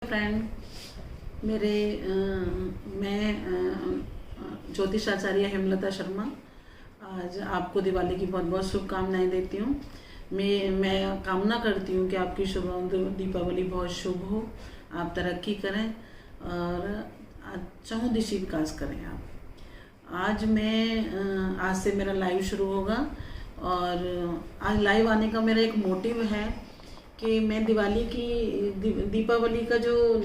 Friend, मेरे मैं ज्योतिषाचार्य हेमलता शर्मा आज आपको दिवाली की बहुत बहुत शुभकामनाएं देती हूँ। मैं कामना करती हूँ कि आपकी शुभ दीपावली बहुत शुभ हो, आप तरक्की करें और चहुंदिशी विकास करें। आप आज से मेरा लाइव शुरू होगा और आज लाइव आने का मेरा एक मोटिव है कि मैं दीपावली का जो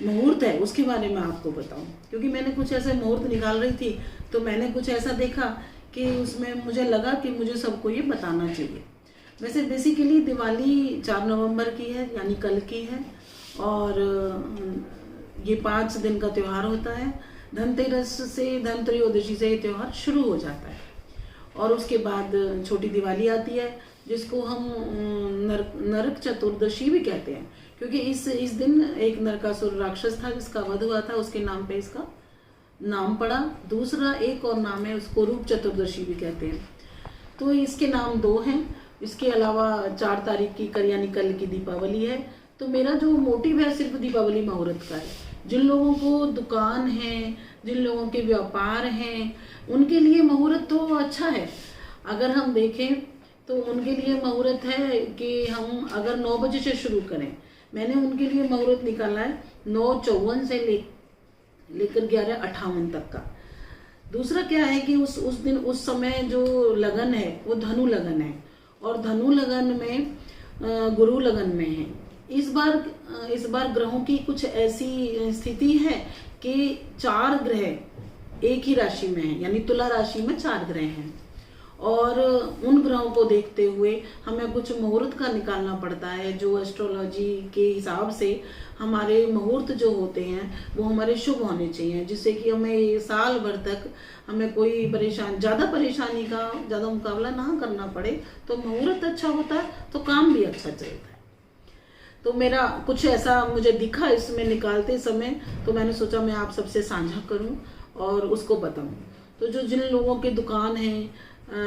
मुहूर्त है उसके बारे में आपको बताऊं, क्योंकि मैंने कुछ ऐसे मुहूर्त निकाल रही थी तो मैंने कुछ ऐसा देखा कि उसमें मुझे लगा कि मुझे सबको ये बताना चाहिए। वैसे बेसिकली दिवाली 4 नवंबर की है, यानी कल की है, और ये 5 दिन का त्यौहार होता है। धनतेरस से, धनत्रयोदशी से ये त्यौहार शुरू हो जाता है और उसके बाद छोटी दिवाली आती है, जिसको हम नरक चतुर्दशी भी कहते हैं, क्योंकि इस दिन एक नरकासुर राक्षस था जिसका वध हुआ था, उसके नाम पे इसका नाम पड़ा। दूसरा एक और नाम है, उसको रूप चतुर्दशी भी कहते हैं। तो इसके नाम 2 हैं। इसके अलावा 4 तारीख की यानी कल की दीपावली है। तो मेरा जो मोटिव है सिर्फ दीपावली मुहूर्त का है। जिन लोगों को दुकान है, जिन लोगों के व्यापार हैं, उनके लिए मुहूर्त तो अच्छा है। अगर हम देखें तो उनके लिए मुहूर्त है कि हम अगर 9 बजे से शुरू करें। मैंने उनके लिए मुहूर्त निकाला है 9:54 से लेकर 11:58 तक का। दूसरा क्या है कि उस दिन उस समय जो लगन है वो धनु लगन है, और धनु लगन में गुरु लगन में है। इस बार ग्रहों की कुछ ऐसी स्थिति है कि 4 ग्रह एक ही राशि में है, यानी तुला राशि में 4 ग्रह हैं, और उन ग्रहों को देखते हुए हमें कुछ मुहूर्त का निकालना पड़ता है, जो एस्ट्रोलॉजी के हिसाब से हमारे मुहूर्त जो होते हैं वो हमारे शुभ होने चाहिए, जिससे कि हमें साल भर तक हमें कोई ज़्यादा परेशानी का ज़्यादा मुकाबला ना करना पड़े। तो मुहूर्त अच्छा होता है तो काम भी अच्छा चलता है। तो मेरा कुछ ऐसा मुझे दिखा इसमें निकालते समय, तो मैंने सोचा मैं आप सबसे साझा करूं और उसको बताऊं। तो जिन लोगों के दुकान हैं,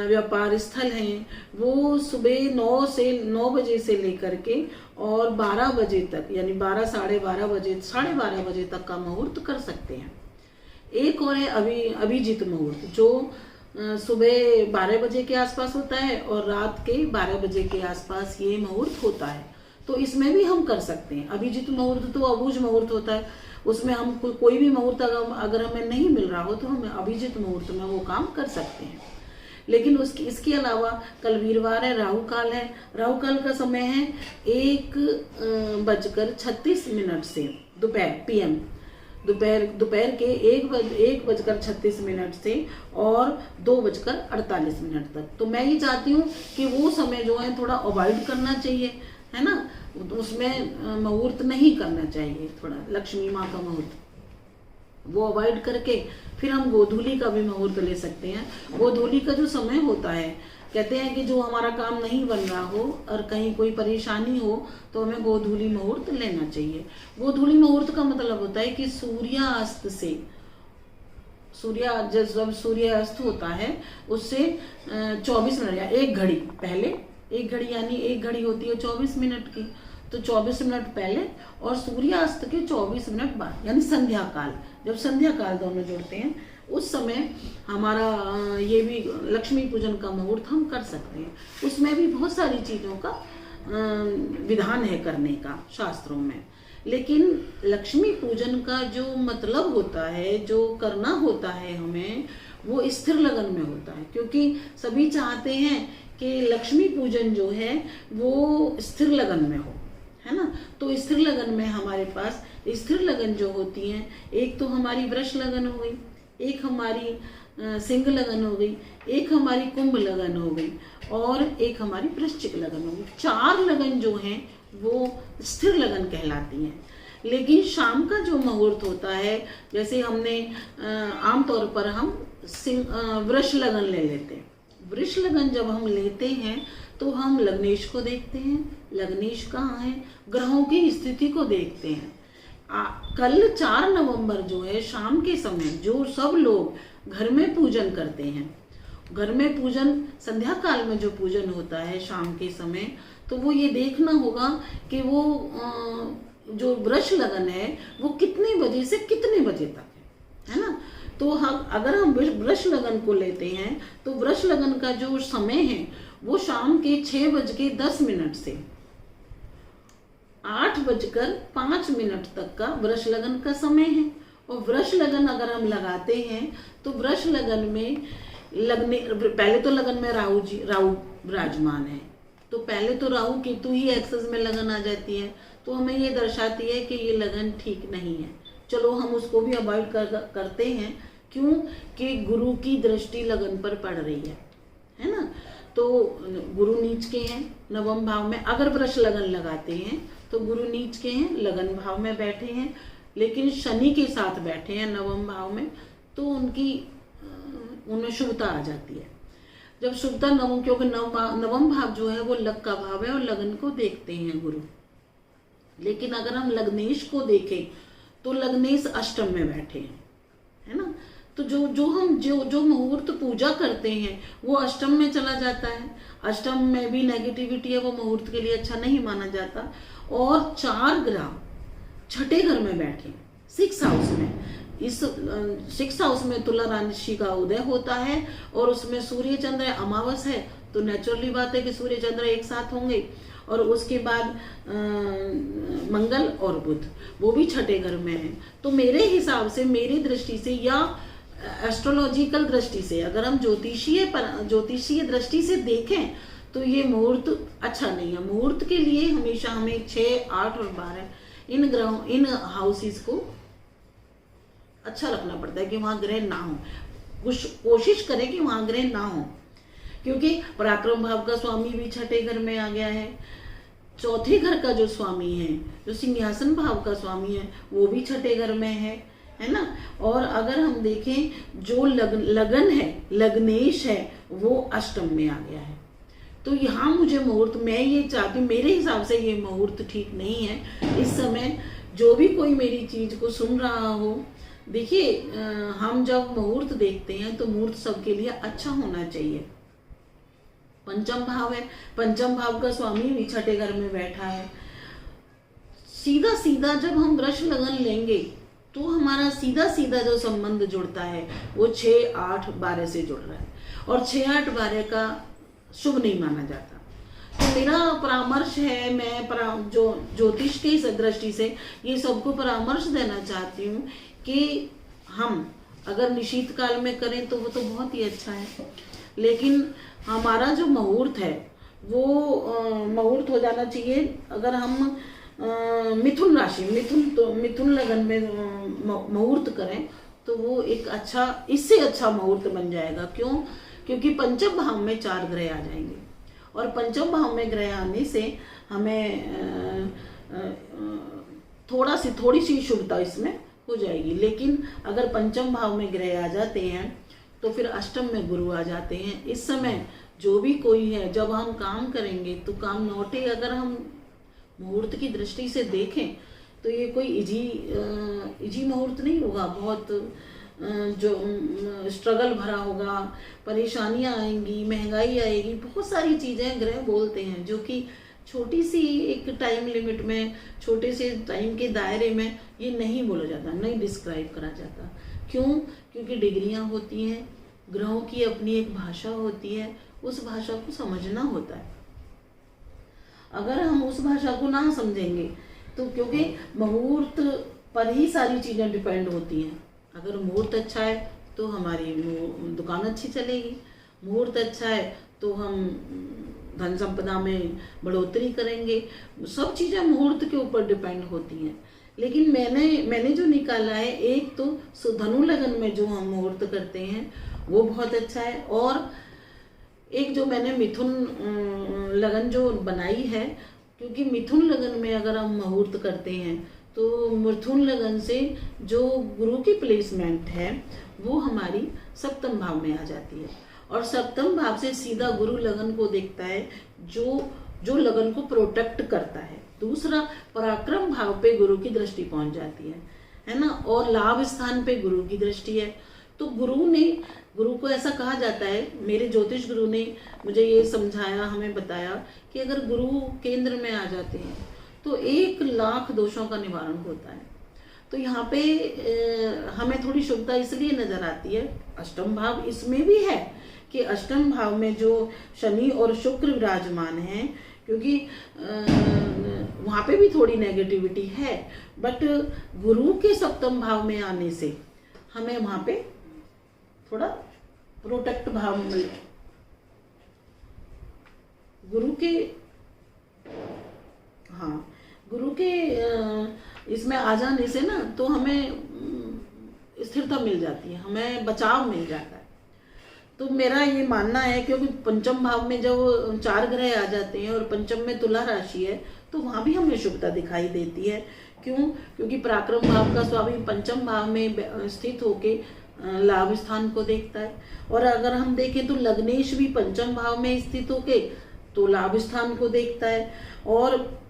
व्यापार स्थल हैं, वो सुबह 9 बजे से लेकर के और 12 बजे तक, यानी 12 साढ़े 12 बजे तक का मुहूर्त कर सकते हैं। एक और है अभिजीत मुहूर्त, जो सुबह 12 बजे के आसपास होता है और रात के 12 बजे के आसपास ये मुहूर्त होता है। तो इसमें भी हम कर सकते हैं। अभिजीत मुहूर्त तो अबूझ मुहूर्त होता है, उसमें हम कोई भी मुहूर्त अगर हमें नहीं मिल रहा हो तो हम अभिजीत मुहूर्त में वो काम कर सकते हैं। लेकिन इसके अलावा कल वीरवार है, राहु काल है। राहु काल का समय है 1:36 से दोपहर के 1:36 से और 2:48 तक। तो मैं ये चाहती हूँ कि वो समय जो है थोड़ा अवॉइड करना चाहिए, है ना। उसमें मुहूर्त नहीं करना चाहिए, थोड़ा लक्ष्मी माँ का मुहूर्त वो अवॉइड करके फिर हम गोधूली का भी मुहूर्त ले सकते हैं। गोधूली का जो समय होता है, कहते हैं कि जो हमारा काम नहीं बन रहा हो और कहीं कोई परेशानी हो तो हमें गोधूली मुहूर्त लेना चाहिए। गोधूली मुहूर्त का मतलब होता है कि सूर्यास्त से जब सूर्यास्त होता है उससे 24 मिनट या 1 घड़ी पहले, 1 घड़ी यानी 1 घड़ी होती है 24 मिनट की, तो 24 मिनट पहले और सूर्यास्त के 24 मिनट बाद, यानी संध्या काल, जब संध्या काल दोनों जुड़ते हैं उस समय हमारा ये भी लक्ष्मी पूजन का मुहूर्त हम कर सकते हैं। उसमें भी बहुत सारी चीज़ों का विधान है करने का शास्त्रों में। लेकिन लक्ष्मी पूजन का जो मतलब होता है, जो करना होता है हमें, वो स्थिर लगन में होता है, क्योंकि सभी चाहते हैं कि लक्ष्मी पूजन जो है वो स्थिर लगन में हो, है ना। तो स्थिर लगन में हमारे पास स्थिर लगन जो होती हैं, एक तो हमारी वृष लगन हो गई, एक हमारी सिंह लगन हो गई, एक हमारी कुंभ लगन हो गई और एक हमारी वृश्चिक लगन हो गई। 4 लगन जो हैं वो स्थिर लगन कहलाती हैं। लेकिन शाम का जो मुहूर्त होता है, जैसे हमने आमतौर पर हम वृष लगन ले लेते हैं। वृष लगन जब हम लेते हैं तो हम लग्नेश को देखते हैं, लग्नेश कहाँ है, ग्रहों की स्थिति को देखते हैं। कल 4 नवंबर जो है शाम के समय जो सब लोग घर में पूजन करते हैं, घर में पूजन संध्या काल में जो पूजन होता है शाम के समय, तो वो ये देखना होगा कि वो जो वृष लगन है वो कितने बजे से कितने बजे तक है ना। तो हम अगर हम वृष लगन को लेते हैं तो वृष लगन का जो समय है वो शाम के 6:10 से 8:05 तक का वृष लगन का समय है। और वृष लगन अगर हम लगाते हैं तो वृष लगन में पहले तो लगन में राहु विराजमान है, तो पहले तो राहु केतु ही एक्सेस में लगन आ जाती है, तो हमें ये दर्शाती है कि ये लगन ठीक नहीं है। चलो हम उसको भी अवॉइड करते हैं, क्यों कि गुरु की दृष्टि लगन पर पड़ रही है ना। तो गुरु नीच के हैं नवम भाव में, अगर वृष लगन लगाते हैं तो गुरु नीच के हैं, लगन भाव में बैठे हैं, लेकिन शनि के साथ बैठे हैं नवम भाव में, तो उनमें शुभता आ जाती है। जब शुभता नवम, क्योंकि नवम भाव जो है वो लग का भाव है और लगन को देखते हैं गुरु। लेकिन अगर हम लग्नेश को देखें तो लग्नेश अष्टम में बैठे हैं, है ना। तो जो मुहूर्त पूजा करते हैं वो अष्टम में चला जाता है। अष्टम में भी नेगेटिविटी है, वो मुहूर्त के लिए अच्छा नहीं माना जाता। और 4 ग्रह छठे घर में बैठे 6th हाउस में, इस 6th हाउस में तुला राशि का उदय होता है और उसमें सूर्य चंद्र अमावस है, तो नेचुरली बात है कि सूर्य चंद्र एक साथ होंगे। और उसके बाद मंगल और बुध वो भी छठे घर में है। तो मेरे हिसाब से, मेरी दृष्टि से या एस्ट्रोलॉजिकल दृष्टि से, अगर हम ज्योतिषीय दृष्टि से देखें तो ये मुहूर्त अच्छा नहीं है। मुहूर्त के लिए हमेशा हमें 6, 8 और 12 इन हाउसेस को अच्छा रखना पड़ता है कि वहां ग्रह ना हो। कोशिश करें कि वहां ग्रह ना हो, क्योंकि पराक्रम भाव का स्वामी भी छठे घर में आ गया है। चौथे घर का जो स्वामी है, जो सिंहासन भाव का स्वामी है, वो भी छठे घर में है ना। और अगर हम देखें जो लगन है, लग्नेश है, वो अष्टम में आ गया है। तो यहाँ मुझे मुहूर्त, मैं ये चाहती हूँ, मेरे हिसाब से ये मुहूर्त ठीक नहीं है। इस समय जो भी कोई मेरी चीज को सुन रहा हो, देखिए हम जब मुहूर्त देखते हैं तो मुहूर्त सबके लिए अच्छा होना चाहिए। पंचम भाव है, पंचम भाव का स्वामी भी छठे घर में बैठा है। सीधा सीधा जब हम वृष लगन लेंगे तो हमारा सीधा सीधा जो संबंध जुड़ता है वो 6, 8, 12 से जुड़ रहा है, और 6, 8, 12 का शुभ नहीं माना जाता। तो मेरा परामर्श है, मैं जो ज्योतिष की दृष्टि से ये सबको परामर्श देना चाहती हूँ कि हम अगर निशीत काल में करें तो वो तो बहुत ही अच्छा है, लेकिन हमारा जो मुहूर्त है वो मुहूर्त हो जाना चाहिए। अगर हम मिथुन राशि, मिथुन लगन में मुहूर्त करें तो वो एक अच्छा, इससे अच्छा मुहूर्त बन जाएगा। क्यों? क्योंकि पंचम भाव में 4 ग्रह आ जाएंगे, और पंचम भाव में ग्रह आने से हमें थोड़ी सी शुभता इसमें हो जाएगी। लेकिन अगर पंचम भाव में ग्रह आ जाते हैं तो फिर अष्टम में गुरु आ जाते हैं। इस समय जो भी कोई है, जब हम काम करेंगे तो काम नौटे, अगर हम मुहूर्त की दृष्टि से देखें तो ये कोई इजी मुहूर्त नहीं होगा। बहुत जो स्ट्रगल भरा होगा, परेशानियां आएंगी, महंगाई आएगी, बहुत सारी चीज़ें ग्रह बोलते हैं जो कि छोटी सी एक टाइम लिमिट में, छोटे से टाइम के दायरे में ये नहीं बोला जाता, नहीं डिस्क्राइब करा जाता। क्यों? क्योंकि डिग्रियां होती हैं, ग्रहों की अपनी एक भाषा होती है, उस भाषा को समझना होता है। अगर हम उस भाषा को ना समझेंगे तो, क्योंकि मुहूर्त पर ही सारी चीज़ें डिपेंड होती हैं। अगर मुहूर्त अच्छा है तो हमारी दुकान अच्छी चलेगी, मुहूर्त अच्छा है तो हम धन संपदा में बढ़ोतरी करेंगे। सब चीज़ें मुहूर्त के ऊपर डिपेंड होती हैं। लेकिन मैंने जो निकाला है, एक तो धनु लगन में जो हम मुहूर्त करते हैं वो बहुत अच्छा है, और एक जो मैंने मिथुन लगन जो बनाई है, क्योंकि मिथुन लगन में अगर हम मुहूर्त करते हैं तो मिथुन लगन से जो गुरु की प्लेसमेंट है वो हमारी सप्तम भाव में आ जाती है, और सप्तम भाव से सीधा गुरु लगन को देखता है, जो लगन को प्रोटेक्ट करता है। दूसरा, पराक्रम भाव पे गुरु की दृष्टि पहुंच जाती है ना, और लाभ स्थान पे गुरु की दृष्टि है। तो गुरु को ऐसा कहा जाता है, मेरे ज्योतिष गुरु ने मुझे ये समझाया, हमें बताया कि अगर गुरु केंद्र में आ जाते हैं तो 1,00,000 दोषों का निवारण होता है। तो यहाँ पे हमें थोड़ी शुभता इसलिए नजर आती है, अष्टम भाव इसमें भी है कि अष्टम भाव में जो शनि और शुक्र विराजमान हैं, क्योंकि वहाँ पे भी थोड़ी नेगेटिविटी है, बट गुरु के सप्तम भाव में आने से हमें वहाँ पे थोड़ा प्रोटेक्ट भाव मिल, गुरु के, हाँ गुरु के इसमें आ जाने से ना तो हमें स्थिरता मिल जाती है, हमें बचाव मिल जाता है। तो मेरा ये मानना है, क्योंकि पंचम भाव में जब 4 ग्रह आ जाते हैं और पंचम में तुला राशि है, तो वहाँ भी हमें शुभता दिखाई देती है। क्यों? क्योंकि पराक्रम भाव का स्वामी पंचम भाव में स्थित होके लाभ स्थान को देखता है, और अगर हम देखें तो लग्नेश भी पंचम भाव में स्थित होके तो लाभ स्थान को देखता है, और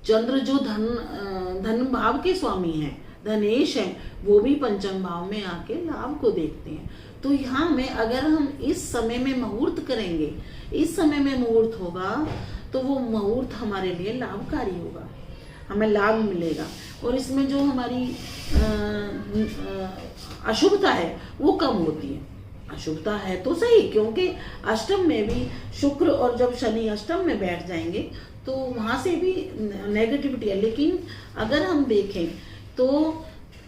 चंद्र जो धन भाव के स्वामी हैं, धनेश हैं, वो भी पंचम भाव में आके लाभ को देखते हैं। तो यहाँ में अगर हम इस समय में मुहूर्त करेंगे, इस समय में मुहूर्त होगा, तो वो मुहूर्त हमारे लिए लाभकारी होगा, हमें लाभ मिलेगा, और इसमें जो हमारी अशुभता है वो कम होती है। अशुभता है तो सही, क्योंकि अष्टम में भी शुक्र और जब शनि अष्टम में बैठ जाएंगे तो वहाँ से भी नेगेटिविटी है। लेकिन अगर हम देखें तो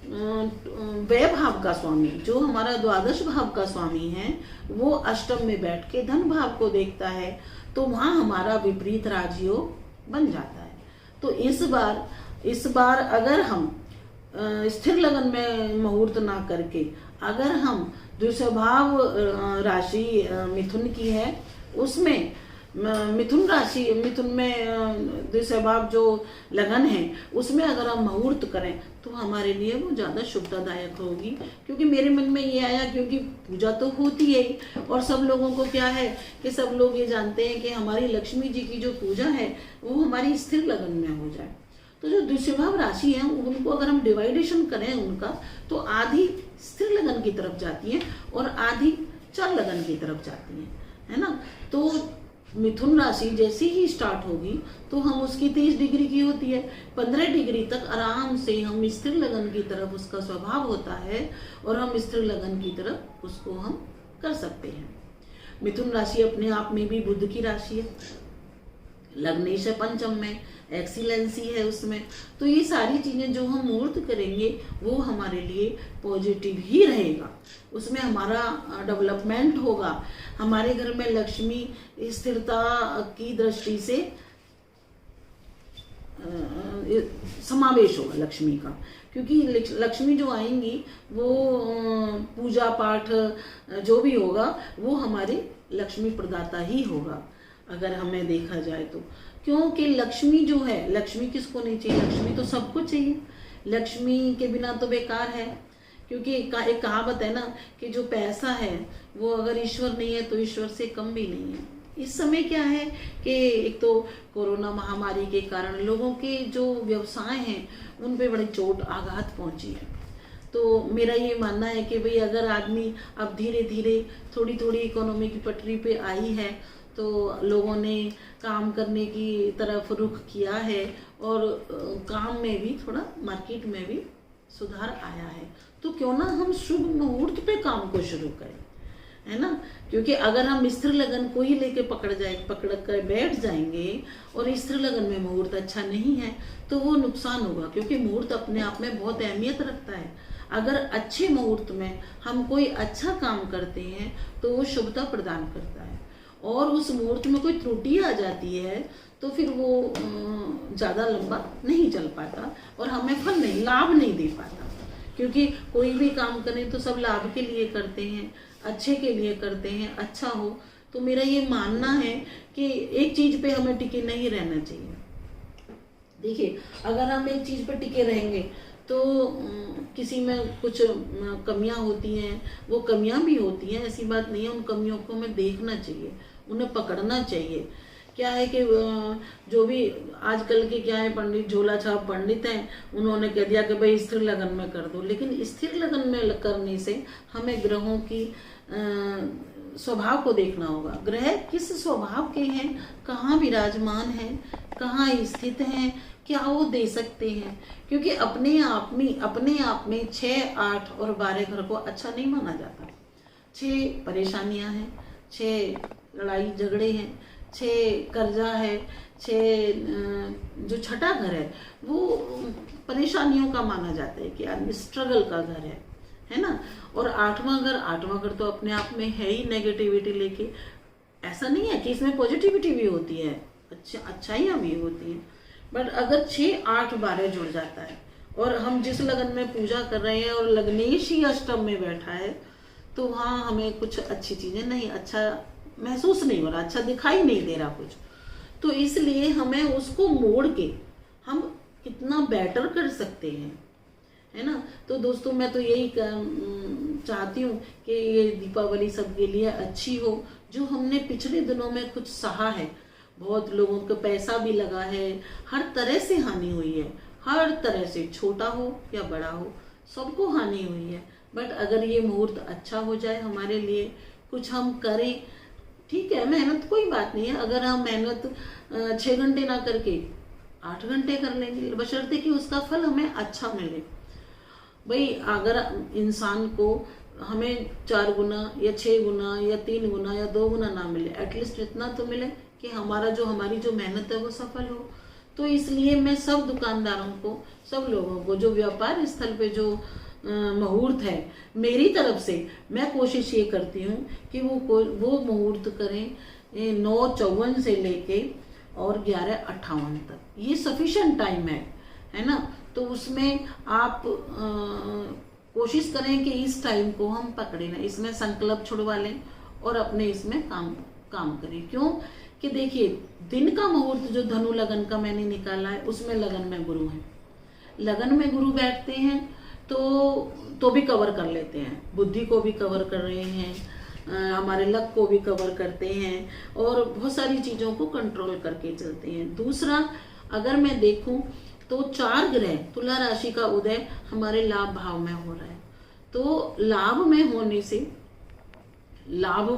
व्यय भाव का स्वामी, जो हमारा द्वादश भाव का स्वामी है, वो अष्टम में बैठ के धन भाव को देखता है, तो वहाँ हमारा विपरीत राजयोग बन जाता है। तो इस बार अगर हम स्थिर लगन में मुहूर्त ना करके, अगर हम द्विस्वभाव राशि मिथुन की है, उसमें मिथुन राशि, मिथुन में द्विस्वभाव जो लगन है, उसमें अगर हम मुहूर्त करें तो हमारे लिए वो ज़्यादा शुभतादायक होगी। क्योंकि मेरे मन में ये आया, क्योंकि पूजा तो होती है ही, और सब लोगों को क्या है कि सब लोग ये जानते हैं कि हमारी लक्ष्मी जी की जो पूजा है वो हमारी स्थिर लगन में हो जाए। तो जो द्विस्वभाव राशि है उनको अगर हम डिवाइडेशन करें उनका, तो आधी स्थिर लगन की तरफ जाती है और आधी चल लगन की तरफ जाती है ना। तो मिथुन राशि जैसे ही स्टार्ट होगी तो हम उसकी 23 डिग्री की होती है, 15 डिग्री तक आराम से हम स्थिर लगन की तरफ, उसका स्वभाव होता है, और हम स्थिर लगन की तरफ उसको हम कर सकते हैं। मिथुन राशि अपने आप में भी बुध की राशि है, लग्नेश है पंचम में, एक्सीलेंसी है उसमें। तो ये सारी चीजें जो हम मुहूर्त करेंगे वो हमारे लिए पॉजिटिव ही रहेगा, उसमें हमारा डेवलपमेंट होगा, हमारे घर में लक्ष्मी स्थिरता की दृष्टि से समावेश होगा लक्ष्मी का। क्योंकि लक्ष्मी जो आएंगी वो पूजा पाठ जो भी होगा वो हमारे लक्ष्मी प्रदाता ही होगा, अगर हमें देखा जाए तो। क्योंकि लक्ष्मी जो है, लक्ष्मी किसको नहीं चाहिए? लक्ष्मी तो सबको चाहिए, लक्ष्मी के बिना तो बेकार है। क्योंकि एक कहावत है ना कि जो पैसा है वो अगर ईश्वर नहीं है तो ईश्वर से कम भी नहीं है। इस समय क्या है कि एक तो कोरोना महामारी के कारण लोगों के जो व्यवसाय हैं उन पे बड़ी चोट आघात पहुंची है। तो मेरा ये मानना है कि भाई अगर आदमी अब धीरे धीरे थोड़ी थोड़ी इकोनॉमी की पटरी पे आई है तो लोगों ने काम करने की तरफ रुख किया है, और काम में भी थोड़ा, मार्केट में भी सुधार आया है। तो क्यों ना हम शुभ मुहूर्त पे काम को शुरू करें, है ना। क्योंकि अगर हम स्थिर लगन को ही लेके पकड़ कर बैठ जाएंगे और स्थिर लगन में मुहूर्त अच्छा नहीं है तो वो नुकसान होगा। क्योंकि मुहूर्त अपने आप में बहुत अहमियत रखता है। अगर अच्छे मुहूर्त में हम कोई अच्छा काम करते हैं तो वो शुभता प्रदान करता है, और उस मुहूर्त में कोई त्रुटि आ जाती है तो फिर वो ज़्यादा लंबा नहीं चल पाता और हमें फल नहीं, लाभ नहीं दे पाता। क्योंकि कोई भी काम करें तो सब लाभ के लिए करते हैं, अच्छे के लिए करते हैं, अच्छा हो। तो मेरा ये मानना है कि एक चीज़ पे हमें टिके नहीं रहना चाहिए। देखिए, अगर हम एक चीज़ पे टिके रहेंगे तो किसी में कुछ कमियां होती हैं, वो कमियां भी होती हैं, ऐसी बात नहीं है। उन कमियों को हमें देखना चाहिए, उन्हें पकड़ना चाहिए। क्या है कि जो भी आजकल के क्या है, पंडित झोला छाप पंडित हैं, उन्होंने कह दिया कि भाई स्थिर लगन में कर दो। लेकिन स्थिर लगन में करने से हमें ग्रहों की स्वभाव को देखना होगा। ग्रह किस स्वभाव के हैं, कहाँ विराजमान हैं, कहाँ स्थित हैं, क्या वो दे सकते हैं, क्योंकि अपने आप में 6, 8 और 12 घर को अच्छा नहीं माना जाता। 6 परेशानियां हैं, 6 लड़ाई झगड़े हैं, 6 कर्जा है, 6 जो छठा घर है वो परेशानियों का माना जाता है कि आदमी स्ट्रगल का घर है ना। और 8वां घर तो अपने आप में है ही नेगेटिविटी लेके। ऐसा नहीं है कि इसमें पॉजिटिविटी भी होती है, अच्छाइयाँ भी होती हैं, बट अगर 6, 8, 12 जुड़ जाता है और हम जिस लगन में पूजा कर रहे हैं और लग्नेश ही अष्टम में बैठा है, तो वहाँ हमें कुछ अच्छी चीज़ें नहीं, अच्छा महसूस नहीं हो रहा, अच्छा दिखाई नहीं दे रहा कुछ। तो इसलिए हमें उसको मोड़ के हम कितना बेटर कर सकते हैं, है ना। तो दोस्तों मैं तो यही चाहती हूँ कि ये दीपावली सबके लिए अच्छी हो। जो हमने पिछले दिनों में कुछ सहा है, बहुत लोगों को पैसा भी लगा है, हर तरह से हानि हुई है, हर तरह से, छोटा हो या बड़ा हो सबको हानि हुई है। बट अगर ये मुहूर्त अच्छा हो जाए हमारे लिए, कुछ हम करें, ठीक है, मेहनत कोई बात नहीं है। अगर हम मेहनत 6 घंटे ना करके 8 घंटे कर लेंगे, बशर्ते कि उसका फल हमें अच्छा मिले। भाई अगर इंसान को हमें 4 गुना या 6 गुना या 3 गुना या 2 गुना ना मिले, एटलीस्ट इतना तो मिले कि हमारी जो मेहनत है वो सफल हो। तो इसलिए मैं सब दुकानदारों को, सब लोगों को, जो व्यापार स्थल पे जो मुहूर्त है, मेरी तरफ से मैं कोशिश ये करती हूँ कि वो मुहूर्त करें 9:54 से लेके और 11:58 तक। ये सफिशिएंट टाइम है ना। तो उसमें आप कोशिश करें कि इस टाइम को हम पकड़े ना, इसमें संकल्प छुड़वा लें और अपने इसमें काम करें। क्यों कि देखिए, दिन का मुहूर्त जो धनु लगन का मैंने निकाला है, उसमें लगन में गुरु है। लगन में गुरु बैठते हैं तो भी कवर कर लेते हैं, बुद्धि को भी कवर कर रहे हैं, हमारे लक को भी कवर करते हैं और बहुत सारी चीज़ों को कंट्रोल करके चलते हैं। दूसरा, अगर मैं देखूं तो 4 ग्रह तुला राशि का उदय हमारे लाभ भाव में हो रहा है। तो लाभ में होने से, लाभ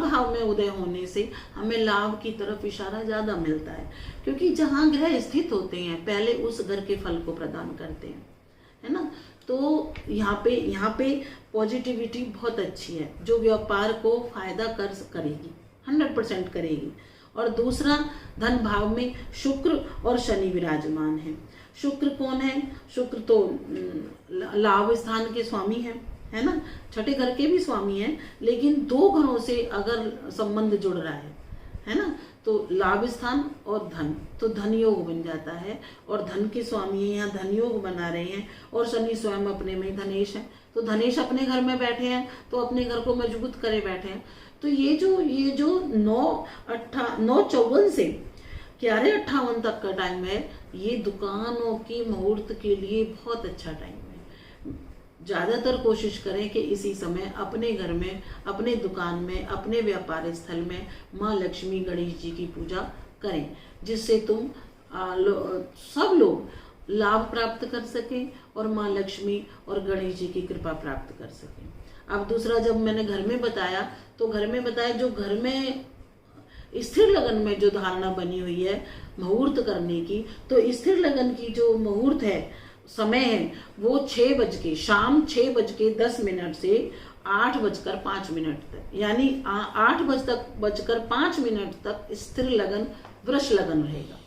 भाव में उदय होने से हमें लाभ की तरफ इशारा ज्यादा मिलता है, क्योंकि जहां ग्रह स्थित होते हैं पहले उस घर के फल को प्रदान करते हैं, है ना। तो यहाँ पे पॉजिटिविटी बहुत अच्छी है, जो व्यापार को फायदा करेगी, 100% करेगी। और दूसरा, धन भाव में शुक्र और शनि विराजमान है। शुक्र कौन है? शुक्र तो लाभ स्थान के स्वामी है ना, छठे घर के भी स्वामी हैं, लेकिन 2 घरों से अगर संबंध जुड़ रहा है ना, तो लाभ स्थान और धन, तो धन योग बन जाता है और धन के स्वामी यहाँ धन योग बना रहे हैं। और शनि स्वयं अपने में धनेश है, तो धनेश अपने घर में बैठे हैं तो अपने घर को मजबूत करे बैठे हैं। तो ये जो 9:54 से 11:58 तक का टाइम है, ये दुकानों की मुहूर्त के लिए बहुत अच्छा टाइम है। ज़्यादातर कोशिश करें कि इसी समय अपने घर में, अपने दुकान में, अपने व्यापार स्थल में माँ लक्ष्मी गणेश जी की पूजा करें, जिससे तुम सब लोग लाभ प्राप्त कर सकें और माँ लक्ष्मी और गणेश जी की कृपा प्राप्त कर सकें। अब दूसरा, जब मैंने घर में बताया तो घर में बताया जो घर में स्थिर लगन में जो धारणा बनी हुई है मुहूर्त करने की, तो स्थिर लगन की जो मुहूर्त है, समय है, वो शाम 6:10 से 8:05 तक, यानी 8:05 तक स्थिर लगन वृष लगन रहेगा।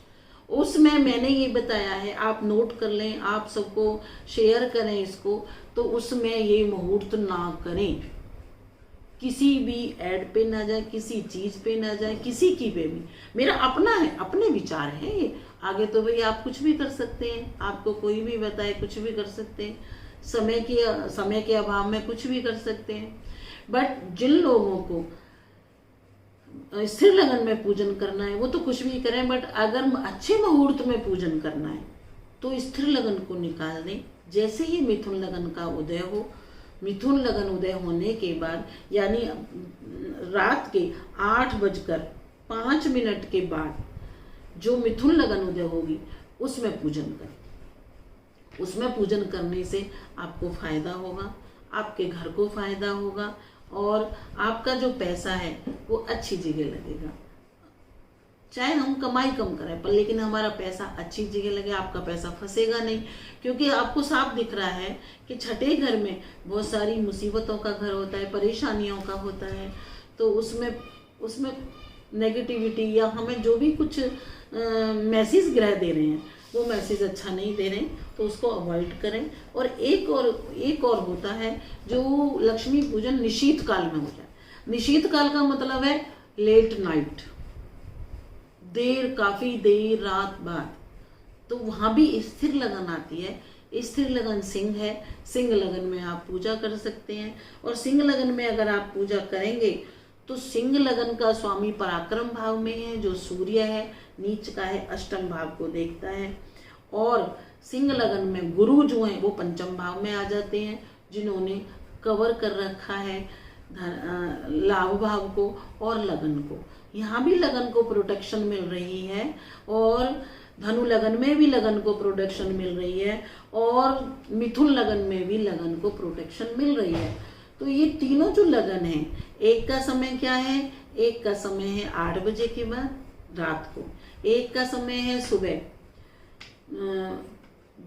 उसमें मैंने ये बताया है, आप नोट कर लें, आप सबको शेयर करें इसको। तो उसमें ये मुहूर्त ना करें, किसी भी ऐड पे ना जाए, किसी चीज पे ना जाए, किसी की पे भी। मेरा अपना है, अपने विचार है ये, आगे तो भाई आप कुछ भी कर सकते हैं, आपको कोई भी बताए कुछ भी कर सकते हैं, समय के अभाव में कुछ भी कर सकते हैं। बट जिन लोगों को स्थिर लगन में पूजन करना है वो तो कुछ भी करें, बट अगर अच्छे मुहूर्त में पूजन करना है तो स्थिर लगन को निकाल दें। जैसे ही मिथुन लगन का उदय हो, मिथुन लगन उदय होने के बाद, यानी रात के 8:05 के बाद जो मिथुन लगन उदय होगी उसमें पूजन करें। उसमें पूजन करने से आपको फायदा होगा, आपके घर को फायदा होगा और आपका जो पैसा है वो अच्छी जगह लगेगा। चाहे हम कमाई कम करें पर लेकिन हमारा पैसा अच्छी जगह लगे, आपका पैसा फंसेगा नहीं। क्योंकि आपको साफ दिख रहा है कि छठे घर में बहुत सारी मुसीबतों का घर होता है, परेशानियों का होता है। तो उसमें उसमें नेगेटिविटी या हमें जो भी कुछ मैसेज ग्रह दे रहे हैं वो मैसेज अच्छा नहीं दे रहे, तो उसको अवॉइड करें। और एक और होता है जो लक्ष्मी पूजन निशीत काल में हो जाए। निशीत काल का मतलब है लेट नाइट, काफी देर रात बाद, तो वहां भी स्थिर लगन आती है। स्थिर लगन सिंह है, सिंह लगन में आप पूजा कर सकते हैं। और सिंह लगन में अगर आप पूजा करेंगे तो सिंह लगन का स्वामी पराक्रम भाव में है, जो सूर्य है, नीच का है, अष्टम भाव को देखता है। और सिंह लगन में गुरु जो है वो पंचम भाव में आ जाते हैं, जिन्होंने कवर कर रखा है लाभ भाव को और लगन को। यहाँ भी लगन को प्रोटेक्शन मिल रही है और धनु लगन में भी लगन को प्रोटेक्शन मिल रही है और मिथुन लगन में भी लगन को प्रोटेक्शन मिल रही है। तो ये तीनों जो लगन है, एक का समय क्या है, एक का समय है 8 बजे के बाद रात को, एक का समय है सुबह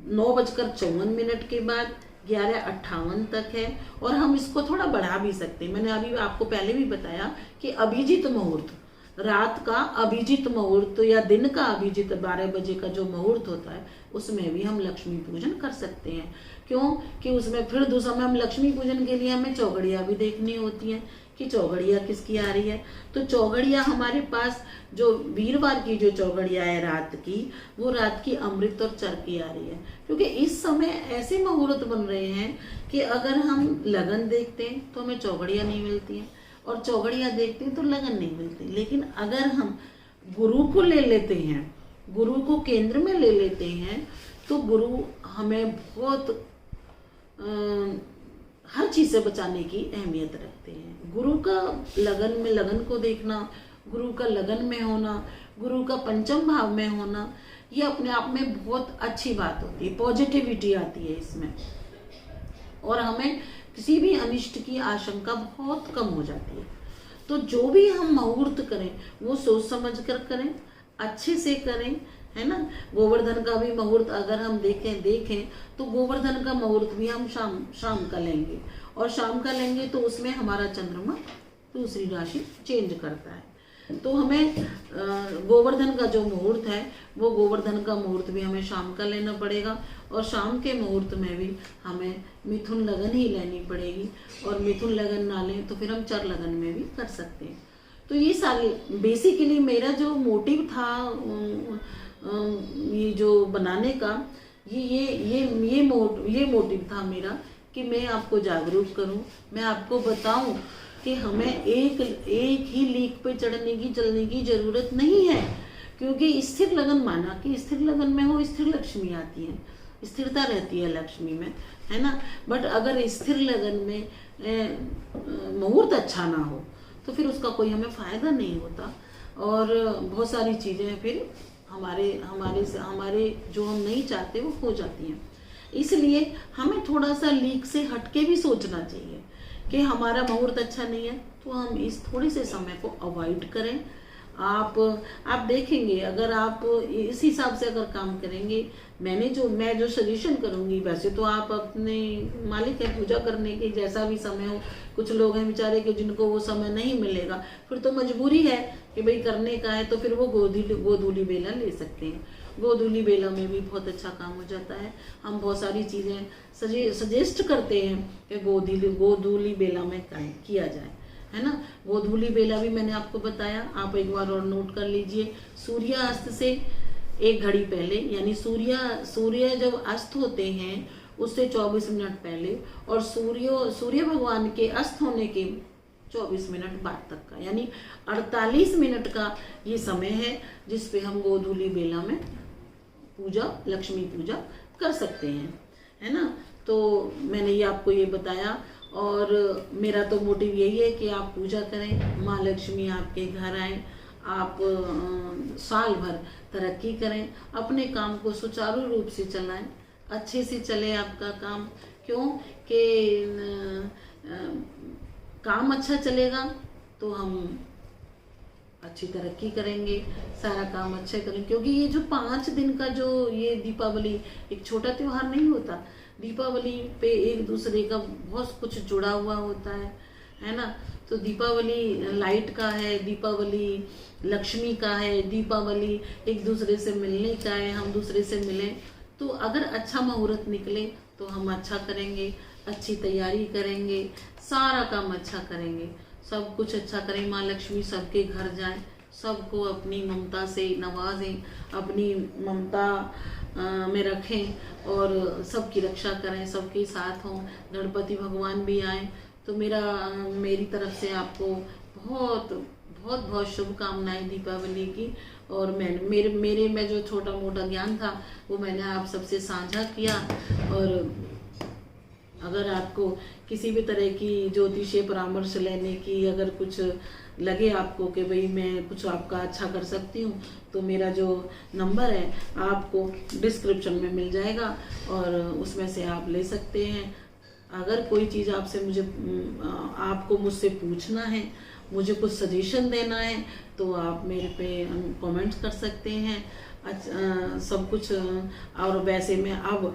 9:54 के बाद 11:58 तक है। और हम इसको थोड़ा बढ़ा भी सकते हैं। मैंने अभी आपको पहले भी बताया कि अभिजीत मुहूर्त, रात का अभिजीत मुहूर्त या दिन का अभिजीत 12 बजे का जो मुहूर्त होता है उसमें भी हम लक्ष्मी पूजन कर सकते हैं। क्यों कि उसमें फिर दूसरा में हम लक्ष्मी पूजन के लिए हमें चौघड़िया भी देखनी होती है कि चौघड़िया किसकी आ रही है। तो चौघड़िया हमारे पास जो वीरवार की जो चौघड़िया है रात की, वो रात की अमृत और चर की आ रही है। क्योंकि इस समय ऐसे मुहूर्त बन रहे हैं कि अगर हम लगन देखते हैं तो हमें चौघड़िया नहीं मिलती है और चौघड़िया देखते हैं तो लगन नहीं मिलती। लेकिन अगर हम गुरु को ले लेते हैं, गुरु को केंद्र में ले लेते हैं, तो गुरु हमें बहुत हर चीज से बचाने की अहमियत रखते हैं। गुरु का लगन में लगन को देखना, गुरु का लगन में होना, गुरु का पंचम भाव में होना, ये अपने आप में बहुत अच्छी बात होती है। पॉजिटिविटी आती है इसमें और हमें किसी भी अनिष्ट की आशंका बहुत कम हो जाती है। तो जो भी हम मुहूर्त करें वो सोच समझ कर करें, अच्छे से करें, है ना। गोवर्धन का भी मुहूर्त अगर हम देखें तो गोवर्धन का मुहूर्त भी हम शाम का लेंगे और शाम का लेंगे तो उसमें हमारा चंद्रमा दूसरी राशि चेंज करता है। तो हमें गोवर्धन का जो मुहूर्त है वो गोवर्धन का मुहूर्त भी हमें शाम का लेना पड़ेगा और शाम के मुहूर्त में भी हमें मिथुन लगन ही लेनी पड़ेगी। और मिथुन लगन ना लें तो फिर हम चर लगन में भी कर सकते हैं। तो ये सारी बेसिकली मेरा जो मोटिव था ये जो बनाने का, ये मोटिव था मेरा कि मैं आपको जागरूक करूं, मैं आपको बताऊं कि हमें एक ही लीक पे चलने की जरूरत नहीं है। क्योंकि स्थिर लगन, माना कि स्थिर लगन में हो, स्थिर लक्ष्मी आती है, स्थिरता रहती है लक्ष्मी में, है ना। बट अगर स्थिर लगन में मुहूर्त अच्छा ना हो तो फिर उसका कोई हमें फायदा नहीं होता और बहुत सारी चीजें फिर हमारे जो हम नहीं चाहते वो हो जाती हैं। इसलिए हमें थोड़ा सा लीक से हटके भी सोचना चाहिए कि हमारा मुहूर्त अच्छा नहीं है तो हम इस थोड़े से समय को अवॉइड करें। आप देखेंगे अगर आप इस हिसाब से अगर काम करेंगे, मैं जो सजेशन करूंगी, वैसे तो आप अपने मालिक है पूजा करने के, जैसा भी समय हो। कुछ लोग हैं बेचारे कि जिनको वो समय नहीं मिलेगा, फिर तो मजबूरी है कि भाई करने का है, तो फिर वो गोधूली बेला ले सकते हैं। गोधूली बेला में भी बहुत अच्छा काम हो जाता है। हम बहुत सारी चीजें सजेस्ट करते हैं कि गोधूली बेला में किया जाए, है ना। गोधूली बेला भी मैंने आपको बताया, आप एक बार और नोट कर लीजिए। सूर्यास्त से 1 घड़ी पहले, यानी सूर्य जब अस्त होते हैं उससे 24 मिनट पहले, और सूर्य भगवान के अस्त होने के 24 मिनट बाद तक का, यानी 48 मिनट का ये समय है जिस पे हम गोधूली बेला में लक्ष्मी पूजा कर सकते हैं, है ना। तो मैंने ये आपको ये बताया और मेरा तो मोटिव यही है कि आप पूजा करें, माँ लक्ष्मी आपके घर आए, आप साल भर तरक्की करें, अपने काम को सुचारू रूप से चलाएं, अच्छे से चले आपका काम। क्यों कि काम अच्छा चलेगा तो हम अच्छी तरक्की करेंगे, सारा काम अच्छे करेंगे। क्योंकि ये जो 5 दिन का जो ये दीपावली एक छोटा त्योहार नहीं होता। दीपावली पे एक दूसरे का बहुत कुछ जुड़ा हुआ होता है ना। तो दीपावली लाइट का है, दीपावली लक्ष्मी का है, दीपावली एक दूसरे से मिलने का है, हम दूसरे से मिलें। तो अगर अच्छा मुहूर्त निकले तो हम अच्छा करेंगे, अच्छी तैयारी करेंगे, सारा काम अच्छा करेंगे, सब कुछ अच्छा करें। माँ लक्ष्मी सबके घर जाएं, सबको अपनी ममता से नवाजें, अपनी ममता में रखें और सबकी रक्षा करें, सबके साथ हों। गणपति भगवान भी आए। तो मेरी तरफ से आपको बहुत बहुत बहुत शुभकामनाएं दीपावली की। और मेरे में जो छोटा मोटा ज्ञान था वो मैंने आप सबसे साझा किया। और अगर आपको किसी भी तरह की ज्योतिषीय परामर्श लेने की अगर कुछ लगे आपको कि भाई मैं कुछ आपका अच्छा कर सकती हूँ, तो मेरा जो नंबर है आपको डिस्क्रिप्शन में मिल जाएगा और उसमें से आप ले सकते हैं। अगर कोई चीज़ आपको मुझसे पूछना है, मुझे कुछ सजेशन देना है, तो आप मेरे पे कमेंट्स कर सकते हैं। सब कुछ। और वैसे मैं अब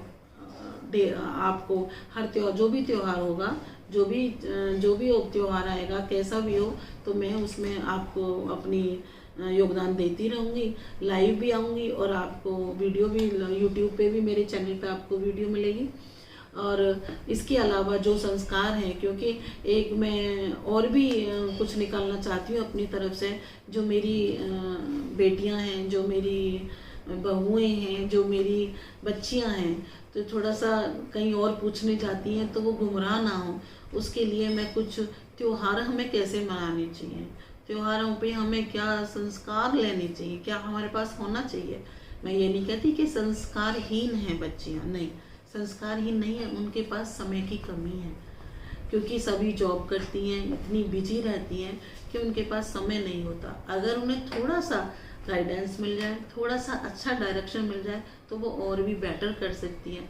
आपको हर त्योहार, जो भी त्योहार होगा, जो भी त्योहार आएगा, कैसा भी हो, तो मैं उसमें आपको अपनी योगदान देती रहूँगी। लाइव भी आऊँगी और आपको वीडियो भी यूट्यूब पे भी मेरे चैनल पे आपको वीडियो मिलेगी। और इसके अलावा जो संस्कार हैं, क्योंकि एक मैं और भी कुछ निकालना चाहती हूँ अपनी तरफ से। जो मेरी बेटियाँ हैं, जो मेरी बहुएं हैं, जो मेरी बच्चियाँ हैं, तो थोड़ा सा कहीं और पूछने जाती हैं तो वो गुमराह ना हो, उसके लिए मैं कुछ त्योहार हमें कैसे मनाने चाहिए, त्योहारों पे हमें क्या संस्कार लेने चाहिए, क्या हमारे पास होना चाहिए। मैं ये नहीं कहती कि संस्कारहीन हैं बच्चियाँ, नहीं, संस्कारहीन नहीं है, उनके पास समय की कमी है। क्योंकि सभी जॉब करती हैं, इतनी बिजी रहती हैं कि उनके पास समय नहीं होता। अगर उन्हें थोड़ा सा गाइडेंस मिल जाए, थोड़ा सा अच्छा डायरेक्शन मिल जाए, तो वो और भी बेटर कर सकती हैं।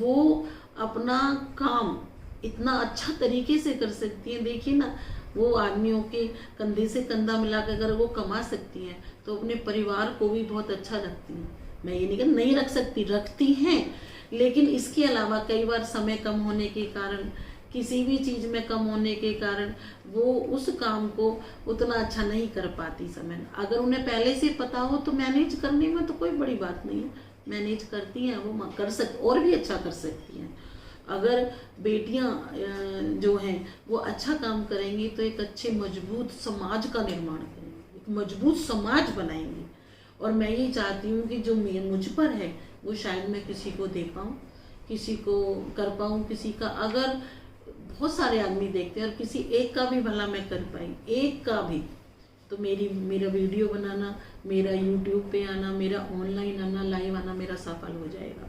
वो अपना काम इतना अच्छा तरीके से कर सकती हैं। देखिए ना, वो आदमियों के कंधे से कंधा मिला कर अगर वो कमा सकती हैं, तो अपने परिवार को भी बहुत अच्छा रखती हैं। मैं ये नहीं कहती नहीं रख सकती, रखती हैं, लेकिन इसके अलावा कई बार समय कम होने के कारण, किसी भी चीज़ में कम होने के कारण वो उस काम को उतना अच्छा नहीं कर पाती समय। अगर उन्हें पहले से पता हो तो मैनेज करने में तो कोई बड़ी बात नहीं है, मैनेज करती हैं, वो कर सकती, और भी अच्छा कर सकती हैं। अगर बेटियां जो हैं वो अच्छा काम करेंगी तो एक अच्छे मजबूत समाज का निर्माण करेंगी, एक मजबूत समाज बनाएंगी। और मैं ये चाहती हूँ कि जो मुझ पर है वो शायद मैं किसी को दे पाऊँ, किसी को कर पाऊँ, किसी का, अगर बहुत सारे आदमी देखते हैं और किसी एक का भी भला मैं कर पाई, एक का भी, तो मेरा वीडियो बनाना, मेरा यूट्यूब पे आना, मेरा ऑनलाइन आना, लाइव आना मेरा सफल हो जाएगा।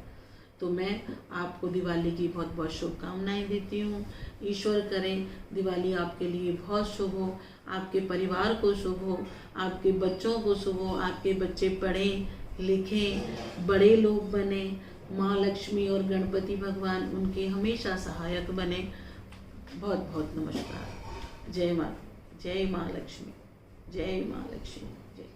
तो मैं आपको दिवाली की बहुत बहुत शुभकामनाएं देती हूँ। ईश्वर करें दिवाली आपके लिए बहुत शुभ हो, आपके परिवार को शुभ हो, आपके बच्चों को शुभ हो, आपके बच्चे पढ़ें लिखें, बड़े लोग बने, माँ लक्ष्मी और गणपति भगवान उनके हमेशा सहायक बने। बहुत बहुत नमस्कार। जय माँ लक्ष्मी, जय माँ लक्ष्मी, जय।